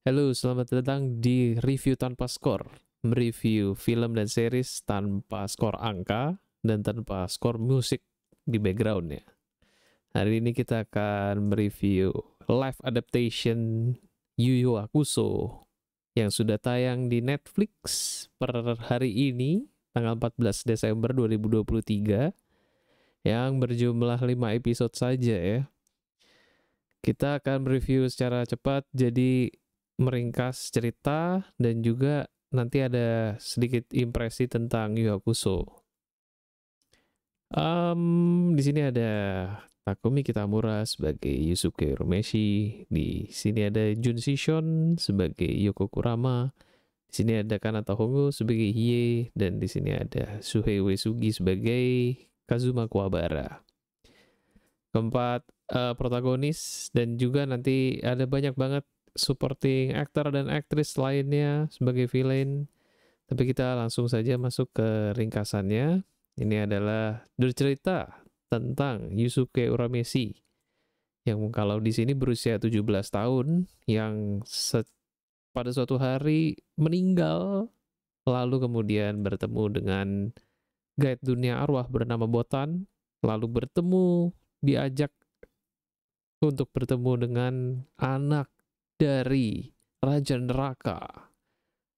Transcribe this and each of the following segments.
Halo, selamat datang di Review Tanpa Skor. Mereview film dan series tanpa skor angka dan tanpa skor musik di backgroundnya. Hari ini kita akan mereview live adaptation Yu Yu Hakusho yang sudah tayang di Netflix per hari ini, tanggal 14 Desember 2023, yang berjumlah 5 episode saja ya. Kita akan mereview secara cepat, jadi meringkas cerita dan juga nanti ada sedikit impresi tentang Yu Hakusho. Di sini ada Takumi Kitamura sebagai Yusuke Urameshi, di sini ada Jun Shishon sebagai Yoko Kurama, di sini ada Kanata Hongo sebagai Hie, dan di sini ada Suhei Uesugi sebagai Kazuma Kuwabara. Keempat protagonis, dan juga nanti ada banyak banget supporting actor dan aktris lainnya sebagai villain. Tapi kita langsung saja masuk ke ringkasannya. Ini adalah bercerita tentang Yusuke Urameshi yang kalau di sini berusia 17 tahun yang pada suatu hari meninggal, lalu kemudian bertemu dengan guide dunia arwah bernama Botan, lalu diajak untuk bertemu dengan anak dari Raja Neraka,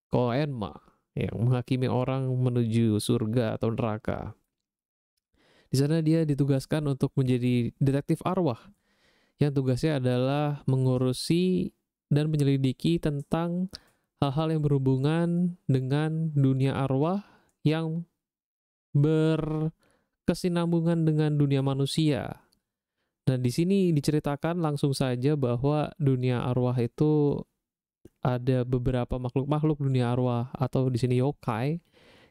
Koenma, yang menghakimi orang menuju surga atau neraka. Di sana dia ditugaskan untuk menjadi detektif arwah, yang tugasnya adalah mengurusi dan menyelidiki tentang hal-hal yang berhubungan dengan dunia arwah yang berkesinambungan dengan dunia manusia. Dan di sini diceritakan langsung saja bahwa dunia arwah itu ada beberapa makhluk-makhluk dunia arwah atau di sini yokai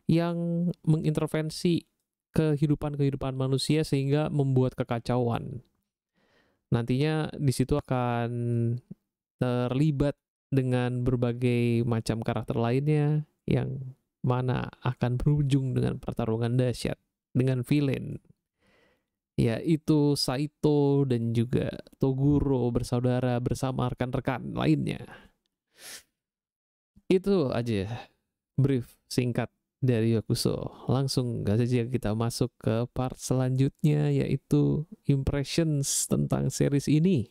yang mengintervensi kehidupan manusia sehingga membuat kekacauan. Nantinya di situ akan terlibat dengan berbagai macam karakter lainnya yang mana akan berujung dengan pertarungan dahsyat dengan villain, yaitu Saito dan juga Toguro bersaudara bersama rekan-rekan lainnya. Itu aja brief singkat dari Hakusho. Langsung saja kita masuk ke part selanjutnya, yaitu impressions tentang series ini.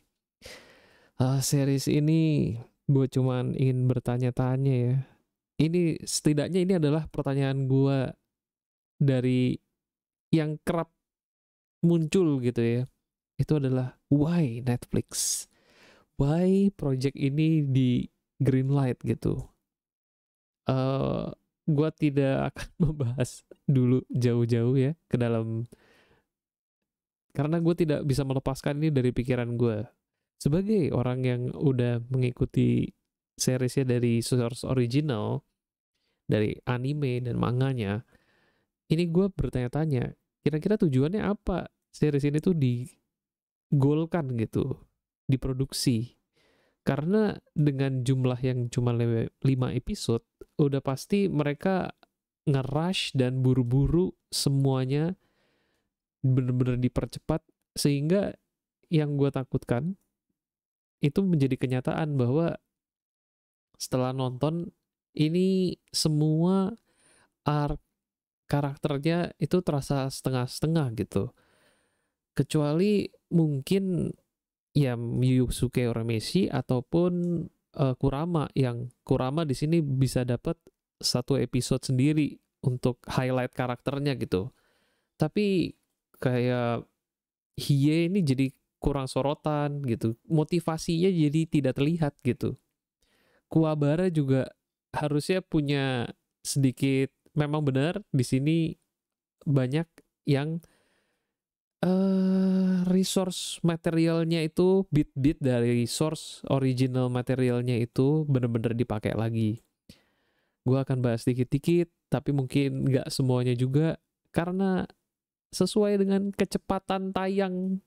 Series ini gue cuman ingin bertanya-tanya ya. Ini setidaknya ini adalah pertanyaan gue dari yang kerap muncul gitu ya. Itu adalah why Netflix? Why project ini di greenlight gitu? Gue tidak akan membahas dulu jauh-jauh ya ke dalam, karena gue tidak bisa melepaskan ini dari pikiran gue. Sebagai orang yang udah mengikuti seriesnya dari source original, dari anime dan manganya, ini gue bertanya-tanya, kira-kira tujuannya apa series ini tuh digolkan gitu, diproduksi. Karena dengan jumlah yang cuma 5 episode, udah pasti mereka nge-rush dan buru-buru semuanya bener-bener dipercepat, sehingga yang gue takutkan itu menjadi kenyataan bahwa setelah nonton ini semua arc karakternya itu terasa setengah-setengah gitu. Kecuali mungkin ya Yusuke Urameshi ataupun Kurama, yang Kurama di sini bisa dapat satu episode sendiri untuk highlight karakternya gitu. Tapi kayak Hie ini jadi kurang sorotan gitu. Motivasinya jadi tidak terlihat gitu. Kuwabara juga harusnya punya sedikit, memang benar di sini banyak yang resource materialnya itu, bit-bit dari source original materialnya itu bener-bener dipakai lagi. Gue akan bahas dikit-dikit, tapi mungkin nggak semuanya juga, karena sesuai dengan kecepatan tayang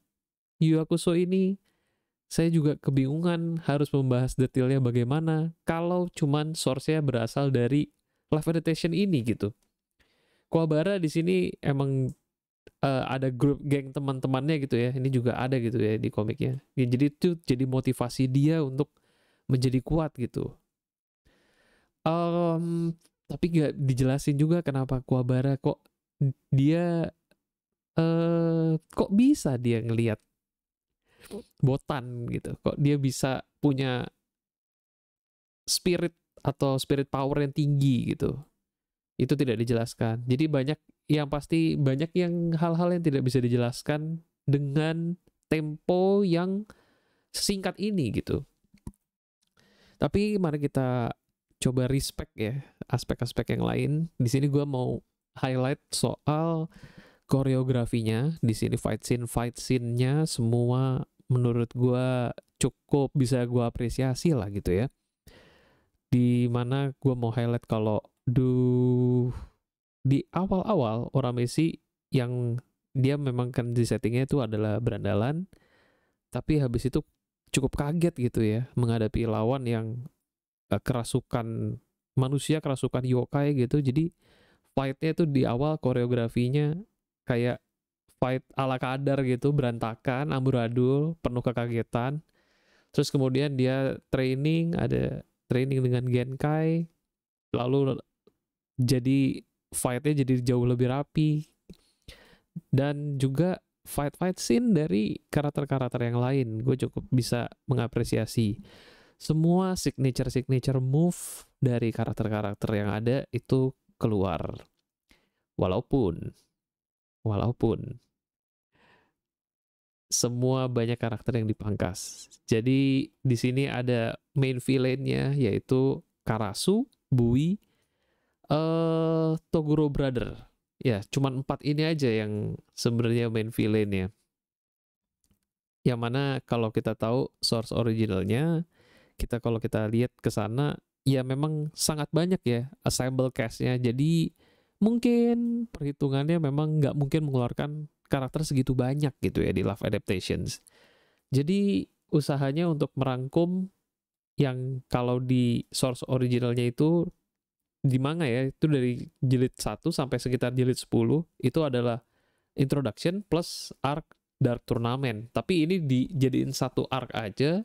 Yu Hakusho ini, saya juga kebingungan harus membahas detailnya bagaimana kalau cuman source-nya berasal dari live adaptation ini gitu. Kuwabara di sini emang ada grup geng teman-temannya gitu ya, ini juga ada gitu ya di komiknya ya, jadi itu jadi motivasi dia untuk menjadi kuat gitu. Tapi gak dijelasin juga kenapa Kuwabara kok dia kok bisa dia ngelihat Botan gitu, kok dia bisa punya spirit atau spirit power yang tinggi gitu. Itu tidak dijelaskan. Jadi banyak yang hal-hal yang tidak bisa dijelaskan dengan tempo yang singkat ini gitu. Tapi mari kita coba respect ya aspek-aspek yang lain. Di sini gue mau highlight soal koreografinya. Di sini fight scene-nya semua menurut gue cukup bisa gue apresiasi lah gitu ya. Di mana gue mau highlight kalau di awal-awal orang Messi yang dia memang kan di settingnya itu adalah berandalan, tapi habis itu cukup kaget gitu ya menghadapi lawan yang kerasukan manusia, kerasukan yokai gitu. Jadi fightnya itu di awal koreografinya kayak fight ala kadar gitu, berantakan, amburadul, penuh kekagetan. Terus kemudian dia ada training dengan Genkai, lalu jadi fightnya jadi jauh lebih rapi, dan juga fight scene dari karakter-karakter yang lain gue cukup bisa mengapresiasi. Semua signature move dari karakter-karakter yang ada itu keluar, walaupun semua banyak karakter yang dipangkas. Jadi di sini ada main villain-nya yaitu Karasu, Bui, Toguro Brother. Ya, cuman 4 ini aja yang sebenarnya main villain-nya. Yang mana kalau kita tahu source originalnya, kalau kita lihat ke sana, ya memang sangat banyak ya assemble cast-nya. Jadi mungkin perhitungannya memang nggak mungkin mengeluarkan karakter segitu banyak gitu ya di live adaptations. Jadi usahanya untuk merangkum yang kalau di source originalnya itu di manga ya, itu dari jilid 1 sampai sekitar jilid 10 itu adalah introduction plus arc Dark Tournament. Tapi ini dijadiin satu arc aja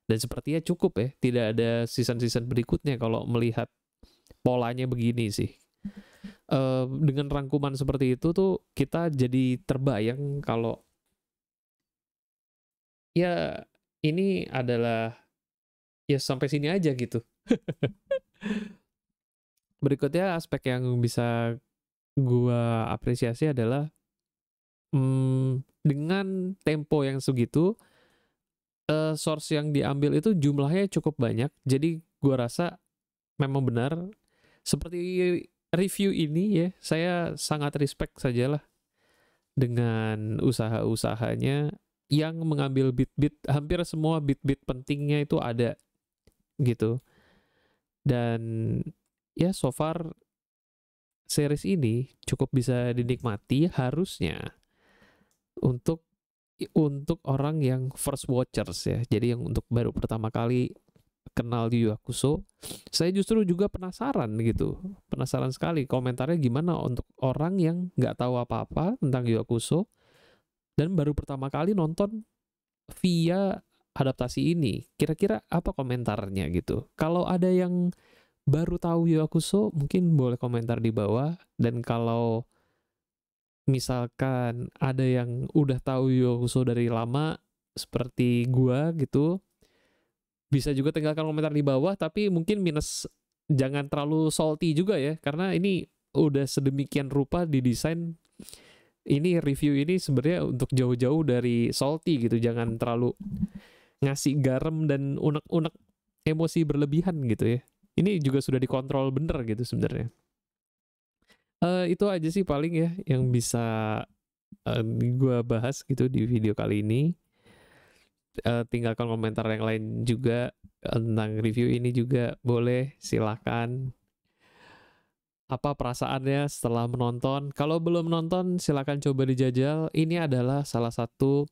dan sepertinya cukup ya, tidak ada season-season berikutnya kalau melihat polanya begini sih. Dengan rangkuman seperti itu tuh kita jadi terbayang kalau ya ini adalah ya sampai sini aja gitu. Berikutnya aspek yang bisa gua apresiasi adalah dengan tempo yang segitu, source yang diambil itu jumlahnya cukup banyak. Jadi gua rasa memang benar seperti review ini ya, saya sangat respect sajalah dengan usaha-usahanya yang mengambil bit-bit, hampir semua bit-bit pentingnya itu ada gitu. Dan ya so far series ini cukup bisa dinikmati harusnya untuk orang yang first watchers ya. Jadi yang untuk baru pertama kali kenal Yu Yu Hakusho, saya justru juga penasaran gitu. Penasaran sekali komentarnya gimana untuk orang yang nggak tahu apa-apa tentang Yu Yu Hakusho dan baru pertama kali nonton via adaptasi ini. Kira-kira apa komentarnya gitu. Kalau ada yang baru tahu Yu Yu Hakusho, mungkin boleh komentar di bawah. Dan kalau misalkan ada yang udah tahu Yu Yu Hakusho dari lama seperti gua gitu, bisa juga tinggalkan komentar di bawah, tapi mungkin minus jangan terlalu salty juga ya, karena ini udah sedemikian rupa didesain. Ini review ini sebenarnya untuk jauh-jauh dari salty gitu, jangan terlalu ngasih garam dan unek-unek emosi berlebihan gitu ya. Ini juga sudah dikontrol bener gitu sebenarnya. Itu aja sih paling ya yang bisa gue bahas gitu di video kali ini. Tinggalkan komentar yang lain juga tentang review ini juga boleh, silahkan. Apa perasaannya setelah menonton? Kalau belum nonton silahkan coba dijajal. Ini adalah salah satu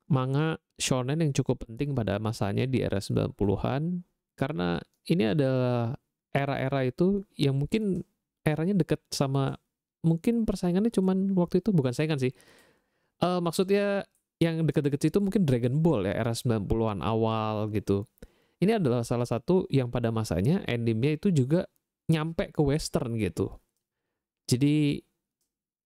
manga shonen yang cukup penting pada masanya di era 90-an, karena ini adalah era-era itu yang mungkin eranya deket sama, mungkin persaingannya cuman waktu itu bukan saingan sih. Maksudnya yang deket-deket situ mungkin Dragon Ball ya, era 90-an awal gitu. Ini adalah salah satu yang pada masanya animenya itu juga nyampe ke western gitu. Jadi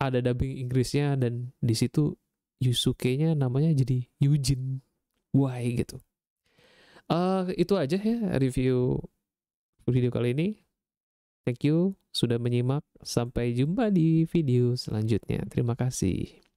ada dubbing Inggrisnya dan di situ Yusuke-nya namanya jadi Yujin. Why gitu. Itu aja ya review video kali ini. Thank you sudah menyimak. Sampai jumpa di video selanjutnya. Terima kasih.